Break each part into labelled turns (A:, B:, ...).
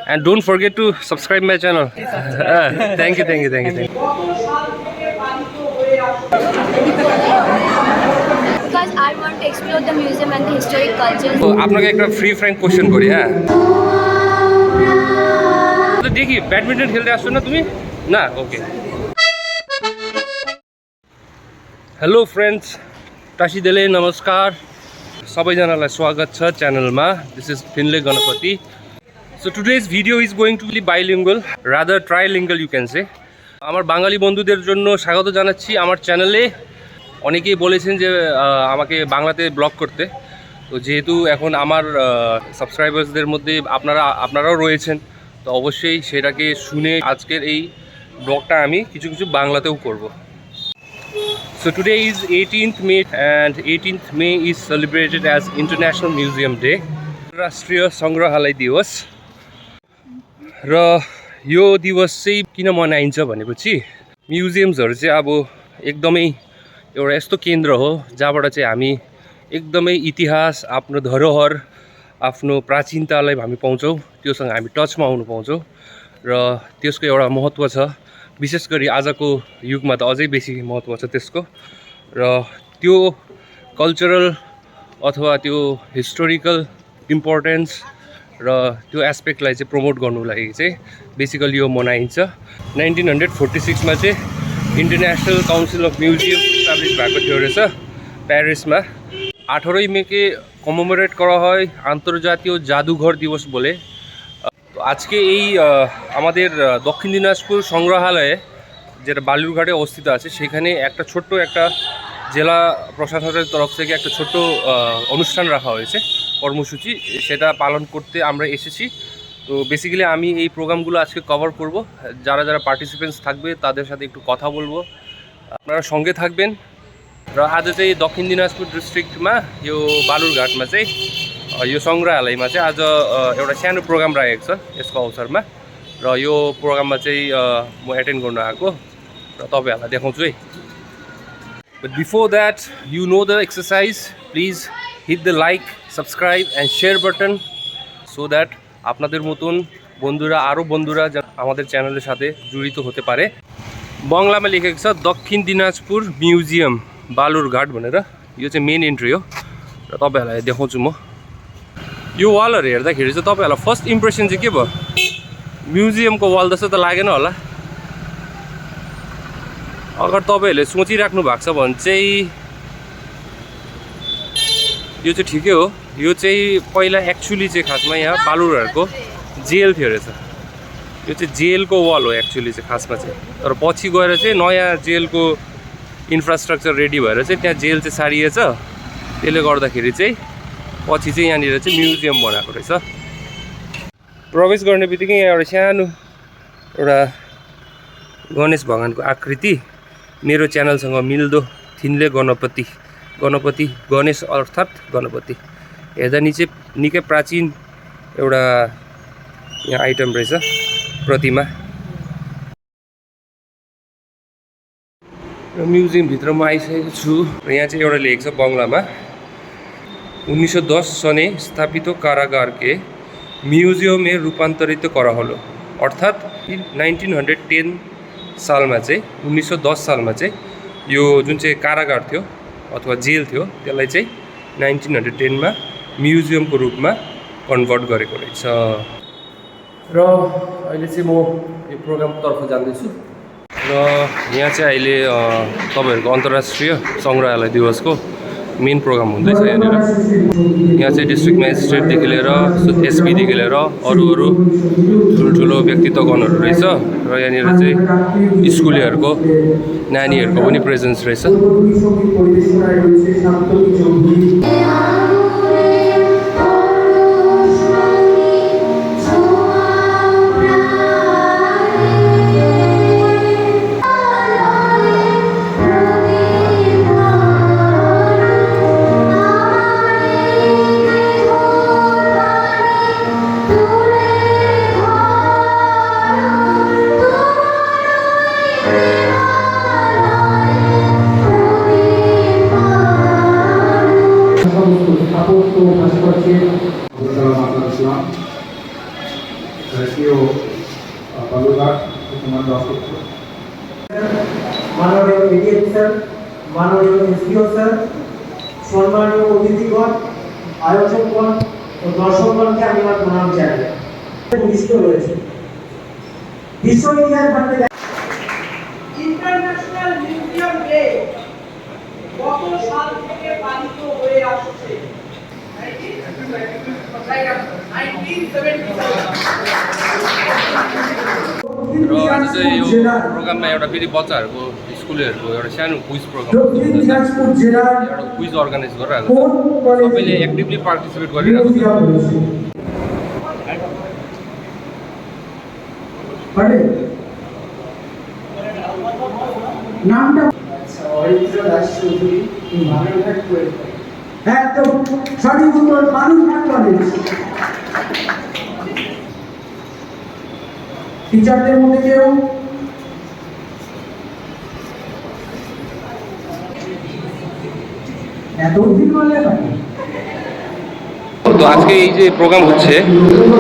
A: And don't forget to subscribe my channel. Thank you.
B: Because I want to explore the museum and the historic culture.
A: So, আপনাকে একটা free Frank question করি, হ্যাঁ? দেখি badminton খেলতে আসছো না তুমি? না, ওকে। हेलो फ्रेंड्स, टासी देले नमस्कार, सबैजनालाई स्वागत छ च्यानलमा। This is Finley Ganapati. So today's video is going to be bilingual, rather trilingual you can say. আমার বাঙালি বন্ধুদের জন্য স্বাগত জানাচ্ছি আমার চ্যানেলে। অনেকেই বলেছেন যে আমাকে বাংলাতে ব্লগ করতে, তো যেহেতু এখন আমার সাবস্ক্রাইবার্সদের মধ্যে আপনারাও রয়েছেন, তো অবশ্যই সেটাকে শুনে আজকের এই ব্লগটা আমি কিছু বাংলাতেও করব। So today is 18th May and 18th May is celebrated as International Museum Day, राष्ट्रिय सङ्ग्रहालय दिवस। र यो दिवस चाहिँ किन मनाइन्छ भनेपछि म्युजियम्सहरू चाहिँ अब एकदमै एउटा यस्तो केन्द्र हो जहाँबाट चाहिँ हामी एकदमै इतिहास, आफ्नो धरोहर, आफ्नो प्राचीनतालाई हामी पाउँछौँ, त्योसँग हामी टचमा आउनु पाउँछौँ र त्यसको एउटा महत्त्व छ। विशेष गरी आजको युगमा त अझै बेसी महत्त्व छ त्यसको। र त्यो कल्चरल अथवा त्यो हिस्टोरिकल इम्पोर्टेन्स र त्यो एस्पेक्टलाई चाहिँ प्रमोट गर्नुको लागि चाहिँ बेसिकली यो मनाइन्छ। 1946 मा चाहिँ international council of museum establish भएको थियो रहेछ प्यारिसमा। 18 মে কে কমেমোরেট করা হয় আন্তর্জাতীয় জাদুঘর দিবস বলে। আজকে এই আমাদের দক্ষিণ দিনাজপুর সংগ্রহালয়ে, যেটা বালুরঘাটে অবস্থিত আছে, সেখানে একটা ছোট্ট একটা জেলা প্রশাসনের তরফ থেকে একটা ছোট্ট অনুষ্ঠান রাখা হয়েছে, কর্মসূচি, সেটা পালন করতে আমরা এসেছি। তো বেসিক্যালি আমি এই প্রোগ্রামগুলো আজকে কভার করব। যারা পার্টিসিপেন্টস থাকবে তাদের সাথে একটু কথা বলবো, আপনারা সঙ্গে থাকবেন। र आज चाहिँ दक्षिण दिनाजपुर डिस्ट्रिक्टमा यो बालुरघाटमा चाहिँ यो सङ्ग्रहालयमा चाहिँ आज एउटा सानो प्रोग्राम राखेको छ यसको अवसरमा। र यो प्रोग्राममा चाहिँ म एटेन्ड गर्न आएको र तपाईँहरूलाई देखाउँछु है। But before that you know the exercise, please hit the like, subscribe and share button so that আপনাদের মতন বন্ধুরা, আরও বন্ধুরা আমাদের চ্যানেলের সাথে জড়িত হতে পারে। बङ्गलामा लेखेको छ दक्षिण दिनाजपुर म्युजियम बालुरघाट भनेर। यो चाहिँ मेन इन्ट्री हो र तपाईँहरूलाई देखाउँछु म। यो वालहरू हेर्दाखेरि चाहिँ तपाईँहरूलाई फर्स्ट इम्प्रेसन चाहिँ के भयो? म्युजियमको वाल जस्तो त लागेन होला? अगर तपाईँहरूले सोचिराख्नु भएको छ भने चाहिँ यो चाहिँ ठिकै हो। यो चाहिँ पहिला एक्चुअली चाहिँ खासमा यहाँ बालुरघाटको जेल थियो रहेछ। यो चाहिँ जेलको वाल हो एक्चुअली चाहिँ खासमा चाहिँ। तर पछि गएर चाहिँ नयाँ जेलको इन्फ्रास्ट्रक्चर रेडी भएर चाहिँ त्यहाँ जेल चाहिँ सारिएछ। त्यसले गर्दाखेरि चाहिँ पछि चाहिँ यहाँनिर चाहिँ म्युजियम बनाएको रहेछ। प्रवेश गर्ने बित्तिकै यहाँ एउटा सानो एउटा गणेश भगवानको आकृति, मेरो च्यानलसँग मिल्दो, थिनले गणपति, गणेश अर्थात् गणपति। हेर्दा निकै प्राचीन एउटा यहाँ आइटम रहेछ, प्रतिमा। र म्युजियमभित्र म आइसकेको छु। र यहाँ चाहिँ एउटा लेखेको छ बङ्गलामा, 1910 सने स्थापित कारागार के म्युजियम में रूपान्तरित करा हलो। अर्थात् 1910 सालमा चाहिँ 1910 सालमा चाहिँ यो जुन चाहिँ कारागार थियो अथवा जेल थियो त्यसलाई चाहिँ 1910 मा म्युजियमको रूपमा कन्भर्ट गरेको रहेछ। र अहिले चाहिँ म यो प्रोग्रामतर्फ जाँदैछु। र यहाँ चाहिँ अहिले तपाईँहरूको अन्तर्राष्ट्रिय सङ्ग्रहालय दिवसको मेन प्रोग्राम हुँदैछ यहाँनिर। यहाँ चाहिँ डिस्ट्रिक्ट म्याजिस्ट्रेटदेखि लिएर एसपीदेखि लिएर अरू ठुल्ठुलो व्यक्तित्वगणहरू रहेछ। र यहाँनिर चाहिँ स्कुलेहरूको नानीहरूको पनि प्रेजेन्स रहेछ।
C: ratio Balurghat to Command Officer.
D: মাননীয় এডিএম স্যার, মাননীয় এসডিও স্যার, সম্মানীয় অতিথিগণ, আয়োজকগণ ও দর্শকগণকে আমি আমার প্রণাম জানাই। ভূমিষ্ঠ রয়েছে বিশ্ব ইতিহাস ভাবতে
E: ইন্টারন্যাশনাল মিউজিয়াম ডে কত সাল থেকে পালিত হয়ে আসছে? 1977
A: प्रोग्राममा एउटा फेरि बच्चाहरूको स्कुलहरूको एउटा सानो क्विज प्रोग्राम
D: দক্ষিণ দিনাজপুর জেলার
A: एउटा क्विज अर्गनाइज गरिरहेको
D: কোন
A: छ
D: কলেজে
A: सबैले एक्टिभली पार्टिसिपेट गरिरहेको छ
D: মিউজিয়াম রয়েছে? পারে নামটা অরিত্র দাস চৌধুরী বালুরঘাট কলেজ। একদম সঠিক উত্তর, বালুরঘাট কলেজ। টিচারদের মধ্যে কেউ এত দিন বললে পারে?
A: তো আজকে এই যে প্রোগ্রাম হচ্ছে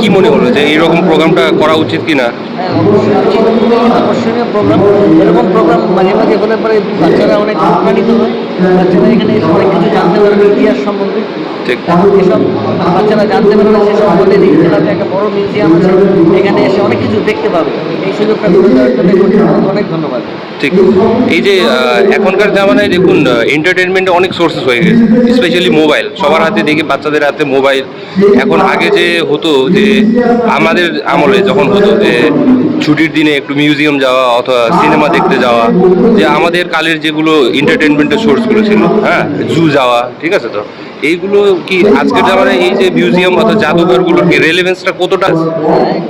A: কি মনে হলো যে এইরকম প্রোগ্রামটা করা উচিত কিনা?
F: হ্যাঁ, অবশ্যই উচিত, আকর্ষণীয় প্রোগ্রাম। এরকম প্রোগ্রাম মাঝে মাঝে হলে পরে বাচ্চারা অনেক অনুপ্রাণিত হয়, বাচ্চারা এখানে এসে অনেক কিছু জানতে পারবে ইতিহাস সম্বন্ধে।
A: ঠিক।
F: এসব বাচ্চারা জানতে পারবে সেসব আমাদের এই জেলাতে একটা বড় মিউজিয়াম আছে, এখানে এসে অনেক কিছু দেখতে পাবে। এই সুযোগটা করে দেওয়ার জন্য কর্তৃপক্ষকে অনেক ধন্যবাদ।
A: ঠিক। এই যে এখনকার জামানায় দেখুন এন্টারটেনমেন্টে অনেক সোর্সেস হয়ে গেছে, স্পেশালি মোবাইল সবার হাতে, দেখি বাচ্চাদের হাতে মোবাইল। এখন আগে যে হতো যে আমাদের আমলে যখন হতো যে ছুটির দিনে একটু মিউজিয়াম যাওয়া অথবা সিনেমা দেখতে যাওয়া, যে আমাদের কালের যেগুলো এন্টারটেনমেন্টের সোর্সগুলো ছিল, হ্যাঁ, জু যাওয়া, ঠিক আছে। তো এইগুলো কি আজকের জামানায় এই যে মিউজিয়াম অথবা জাদুঘরগুলোর কি রেলেভেন্সটা কতটা আছে?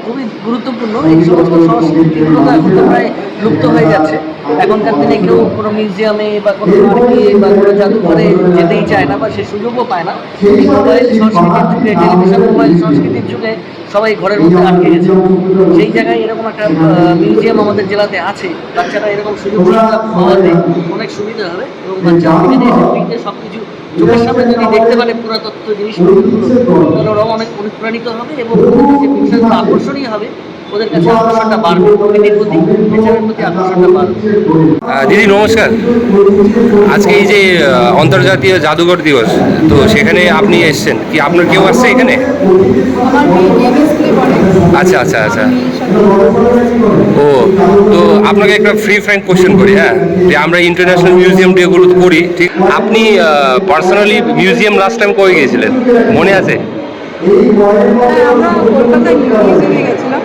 F: খুবই গুরুত্বপূর্ণ। এই সমস্ত সংস্কৃতিগুলো তো এখন তো প্রায় লুপ্ত হয়ে যাচ্ছে। এখনকার দিনে কেউ কোনো মিউজিয়ামে বা কোনো পার্কে বা কোনো জাদুঘরে যেতেই চায় না বা সে সুযোগও পায় না। এই মোবাইল সংস্কৃতির যুগে, টেলিভিশন মোবাইল সংস্কৃতির যুগে সবাই ঘরের মধ্যে আটকে গেছে। সেই জায়গায় এরকম একটা মিউজিয়াম আমাদের জেলাতে আছে, বাচ্চারা এরকম সুযোগ পাওয়াতে অনেক সুবিধা হবে এবং বাচ্চারা এখানে এসে ফ্রিতে সব কিছু চোখের সামনে যদি দেখতে পারে পুরাতত্ত্ব জিনিসপত্রগুলো, তাহলে ওরাও অনেক অনুপ্রাণিত হবে এবং যে বিষয়গুলো আকর্ষণীয় হবে ওদের কাছে আকর্ষণটা বাড়বে, প্রকৃতির প্রতি, নেচারের প্রতি আকর্ষণটা বাড়বে।
A: দিদি নমস্কার। আজকে এই যে আন্তর্জাতীয় জাদুঘর দিবস, তো সেখানে আপনি এসেছেন, কি আপনার কেউ আসছে এখানে? আচ্ছা আচ্ছা আচ্ছা। ও, তো আপনাকে একটা ফ্রি ফ্র্যাঙ্ক কোশ্চেন করি, হ্যাঁ, যে আমরা ইন্টারন্যাশনাল মিউজিয়াম ডেগুলো করি, ঠিক, আপনি পার্সোনালি মিউজিয়াম লাস্ট টাইম কবে গিয়েছিলেন, মনে আছে?
E: আমরা কলকাতায় মিউজিয়ামে গেছিলাম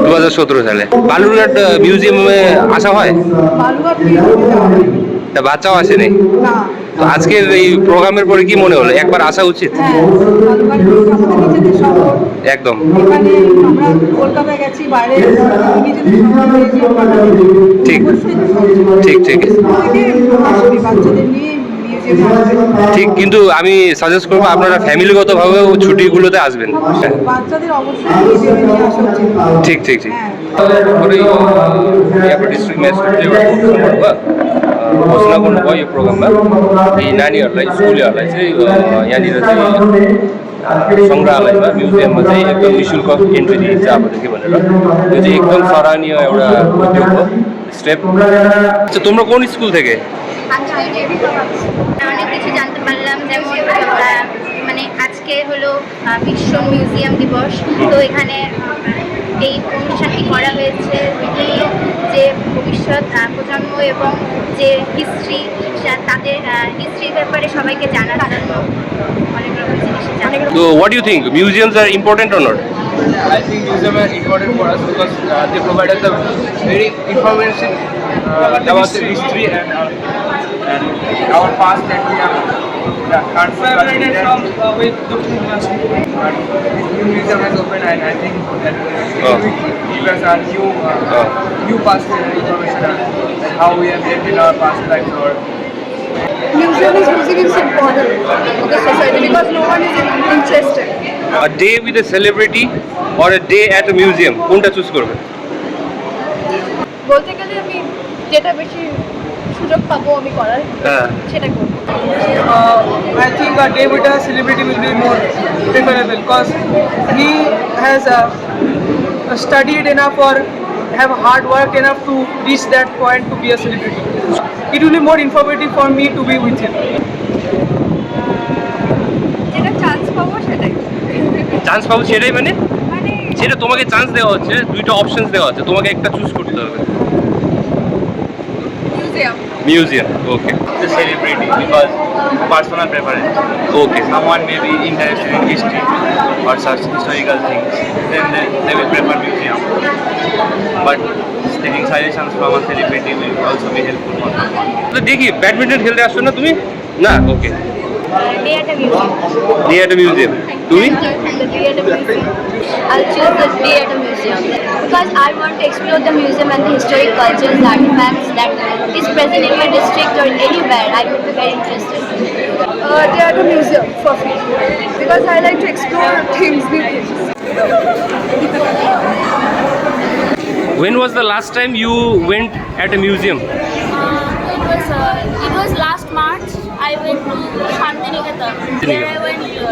A: 2017 সালে। বালুরঘাট মিউজিয়ামে আসা হয়?
E: বালুরঘাট মিউজিয়ামে যাওয়া হয়নি।
A: তা বাচ্চাও আসেনি?
E: না।
A: তো আজকের এই প্রোগ্রামের পরে কি মনে হলো, একবার আসা উচিত?
E: হ্যাঁ, বালুরঘাট মিউজিয়াম আমাদের নিজেদের শহর।
A: একদম।
E: এখানে আমরা কলকাতায় গেছি, বাইরে নিজেদের শহর মিউজিয়াম বানাতে।
A: ঠিক
E: অবশ্যই তো সব
A: ঠিক ঠিক
E: থেকে আসবে, বাচ্চাদের নিয়ে মিউজিয়ামে আসবে।
A: ঠিক, কিন্তু আমি সাজেস্ট করবো আপনারা ফ্যামিলিগতভাবেও ছুটিগুলোতে আসবেন।
E: অবশ্যই বাচ্চাদের অবশ্যই মিউজিয়ামে নিয়ে আসা উচিত।
A: ठीक ठीक ठीक।
E: হ্যাঁ।
A: यहाँ डिस्ट्रिक्ट म्याजिस्ट्रेटले एउटा घोषणा गर्नुभयो, घोषणा गर्नुभयो यो प्रोग्राममा कि नानीहरूलाई, स्कुलेहरूलाई चाहिँ यहाँनिर चाहिँ सङ्ग्रहालयमा, म्युजियममा चाहिँ एकदम निःशुल्क एन्ट्री दिइन्छ अबदेखि भनेर। यो चाहिँ एकदम सराहनीय एउटा उद्योग हो, स्टेप। আচ্ছা, তোমরা কোন স্কুল থেকে?
B: অনেক কিছু জানতে পারলাম, যেমন মানে আজকে হলো বিশ্ব মিউজিয়াম দিবস। তো এখানে এই অনুষ্ঠানটি করা হয়েছে বিভিন্ন যে ভবিষ্যৎ প্রজন্ম এবং যে হিস্ট্রি, তাদের হিস্ট্রির ব্যাপারে সবাইকে জানার জন্য অনেক রকম জিনিস জানা।
A: So what do you think? Museums are important or not?
G: I think museums are important for us because they provide us a very information about the history and our past that we have can't collaborated with but this new museum has opened and I think that it will give us a new past information and how we have lived in our past lives or
E: Museum is important to the society because no one is interested.
A: A day with a celebrity or a day at a museum, কোনটা choose করবে?
B: বলতে গেলে আমি যেটা বেশি সুযোগ পাবো আমি করার,
A: হ্যাঁ,
B: সেটা করবো।
G: I think a day with a celebrity will be more preferable because he has studied enough or have hard worked enough to reach that point to be a celebrity. It will be more informative for me to be with him.
E: যেটা chance পাবো সেটাই
A: chance পাবো সেটাই মানে
E: মানে
A: সেটা তোমাকে chance দেওয়া হচ্ছে, দুইটা অপশনস দেওয়া হচ্ছে, তোমাকে একটা চুজ করতে হবে।
E: Museum
A: museum, okay.
H: The celebrity because personal preference.
A: Okay.
H: Someone may be interested in history or such historical things, then they will prefer museum. But taking suggestions from a celebrity will also be helpful for someone.
A: তো দেখি badminton খেলতে আসছো না তুমি? না, okay.
B: Day at a museum.
A: Day at museum. তুমি?
B: The day at a museum. I'll choose the day at a museum because I want to explore the museum and the historic cultures, artifacts that is present in my district or anywhere. I would be very interested.
E: they are the museum for free because I like to explore things, new things.
A: When was the last time you went at a museum?
I: It was last March. I went to Shantiniketan. There I went to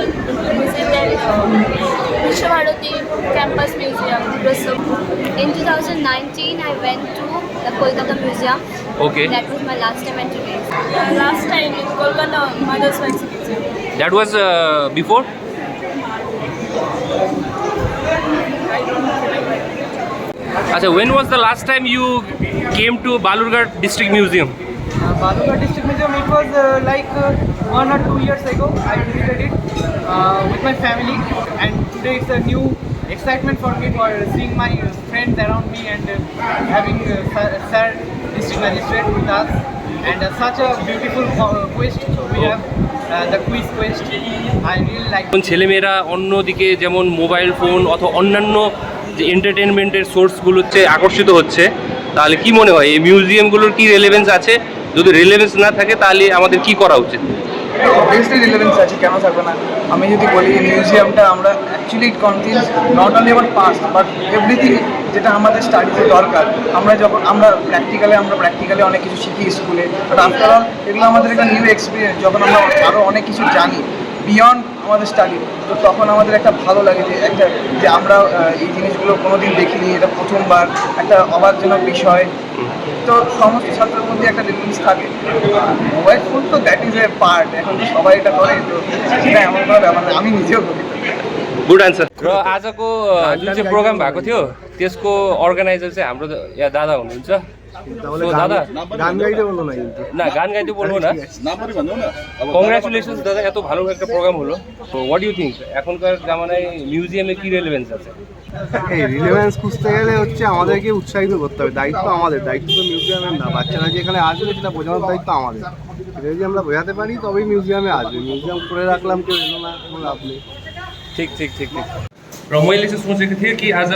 I: visit the Vishwabharati campus museum.
B: In 2019, I went to the Kolkata Museum.
A: Okay.
B: That was my last time and today.
I: Last time in Kolkata Mother's Wax Museum.
A: That was before? Achha, when was the last time you came to Balurghat District Museum?
G: Balurghat District Museum, it was 1 or 2 years ago. I visited it with my family, and today it's a new excitement for me for seeing my friends around me and having Sir District Magistrate with us, and such a beautiful quest we have, the quiz quest. I really like it.
A: ছেলেমেয়েরা অন্যদিকে যেমন mobile phone অথবা অন্যান্য যে এন্টারটেনমেন্টের সোর্সগুলোতে আকর্ষিত হচ্ছে, তাহলে কি মনে হয় এই মিউজিয়ামগুলোর কি রেলেভেন্স আছে? যদি রেলেভেন্স না থাকে তাহলে আমাদের কি করা উচিত?
G: অবভিয়াসলি রিলেভেন্স আছে, কেন থাকবে না। আমি যদি বলি মিউজিয়ামটা আমরা actually it contains not only hour past but everything যেটা আমাদের স্টাডিতে দরকার। আমরা প্র্যাকটিক্যালি অনেক কিছু শিখি স্কুলে, বাট আফটার অল এগুলো আমাদের একটা নিউ এক্সপিরিয়েন্স। যখন আমরা আরও অনেক কিছু জানি বিয়ন্ড আমাদের স্টাডি, তো তখন আমাদের একটা ভালো লাগে যে আমরা এই জিনিসগুলো কোনোদিন দেখিনি, এটা প্রথমবার একটা অবাকজনক বিষয়। তো সমস্ত ছাত্রের মধ্যে একটা রিলেভেন্স থাকে। মোবাইল ফোন তো দ্যাট ইজ এ पार्ट, এখন তো সবাই এটা করে, তো সেটা এমন কোনো ব্যাপার না, আমি নিজেও করি।
A: Good answer. र आजको जुन चाहिँ प्रोग्राम भएको थियो त्यसको अर्गनाइजर चाहिँ हाम्रो यहाँ दादा हुनुहुन्छ। सो दादा
D: গান গাইতে বলবো না কিন্তু
A: না, গান গাইতে বলবো না। কংগ্রাচুলেশনস দাদা, এত ভালো একটা প্রোগ্রাম হলো। তো হোয়াট ইউ থিঙ্ক এখনকার জামানায় মিউজিয়ামে কি রেলেভেন্স আছে?
D: এই রিলেভেন্স খুঁজতে গেলে হচ্ছে আমাদেরকে উৎসাহিত করতে হবে। দায়িত্ব আমাদের, দায়িত্ব তো মিউজিয়ামের না। বাচ্চারা যেখানে আসবে সেটা বোঝানোর দায়িত্ব আমাদের। সেটা যদি আমরা বোঝাতে পারি তবেই মিউজিয়ামে আসবে। মিউজিয়াম করে রাখলাম, কেউ এলো না, কোনো লাভ নেই।
A: ठिक ठिक ठिक ठिक। र मैले चाहिँ सोचेको थिएँ कि आज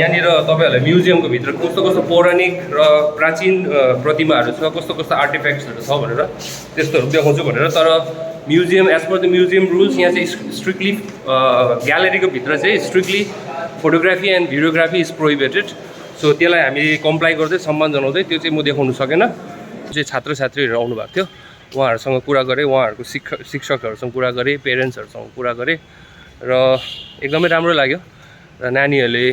A: यहाँनिर तपाईँहरूलाई म्युजियमको भित्र कस्तो कस्तो पौराणिक र प्राचीन प्रतिमाहरू छ, कस्तो कस्तो आर्टिफ्याक्ट्सहरू छ भनेर त्यस्तोहरू देखाउँछु भनेर। तर museum as per the museum rules यहाँ चाहिँ स्ट्रिक्टली ग्यालेरीको भित्र चाहिँ strictly photography and videography is prohibited. So त्यसलाई हामी कम्प्लाई गर्दै सम्मान जनाउँदै त्यो चाहिँ म देखाउनु सकेन। चाहिँ छात्र छात्रीहरू आउनुभएको थियो, उहाँहरूसँग कुरा गरेँ, उहाँहरूको शिक्षकहरूसँग कुरा गरेँ, पेरेन्ट्सहरूसँग कुरा गरेँ र एकदमै राम्रो लाग्यो। र नानीहरूले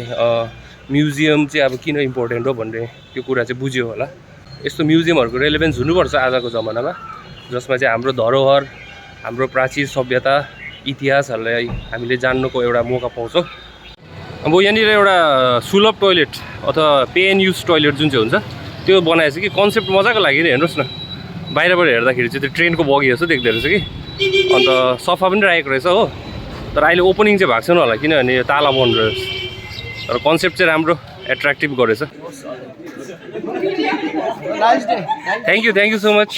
A: म्युजियम चाहिँ अब किन इम्पोर्टेन्ट हो भन्ने त्यो कुरा चाहिँ बुझ्यो होला। यस्तो म्युजियमहरूको रेलेभेन्स हुनुपर्छ आजको जमानामा, जसमा चाहिँ हाम्रो धरोहर, हाम्रो प्राचीन सभ्यता, इतिहासहरूलाई हामीले जान्नुको एउटा मौका पाउँछौँ। अब यहाँनिर एउटा सुलभ टोइलेट अथवा पे एन्ड युज टोइलेट जुन चाहिँ हुन्छ त्यो बनाएछ कि कन्सेप्ट मजाको लाग्यो नि। हेर्नुहोस् न, बाहिरबाट हेर्दाखेरि चाहिँ त्यो ट्रेनको बगी जस्तो देख्दो रहेछ कि, अन्त सफा पनि राखेको रहेछ हो। तर अहिले ओपनिङ चाहिँ भएको छैन होला किनभने यो ताला बन्द रहेछ। तर कन्सेप्ट चाहिँ राम्रो एट्र्याक्टिभ गरेछ। Thank you so much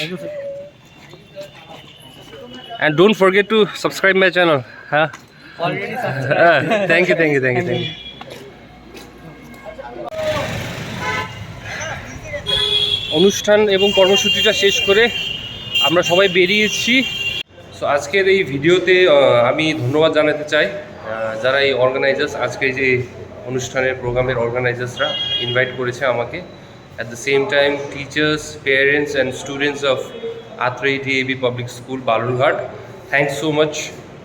A: and don't forget to subscribe my channel. Thank you. অনুষ্ঠান এবং কর্মসূচিটা শেষ করে আমরা সবাই বেরিয়েছি। সো আজকের এই ভিডিওতে আমি ধন্যবাদ জানাতে চাই যারা এই অর্গানাইজার্স, আজকে যে অনুষ্ঠানের প্রোগ্রামের অর্গানাইজার্সরা ইনভাইট করেছে আমাকে। At the same time teachers, parents and students of Atreyi DAV public school Balurghat. Thanks so much,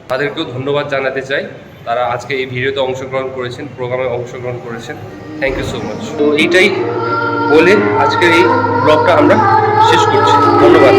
A: তাদেরকেও ধন্যবাদ জানাতে চাই, তারা আজকে এই ভিডিওতে অংশগ্রহণ করেছেন, প্রোগ্রামে অংশগ্রহণ করেছেন। Thank you so much. তো এইটাই বলে আজকের এই ব্লগটা আমরা শেষ করছি। ধন্যবাদ।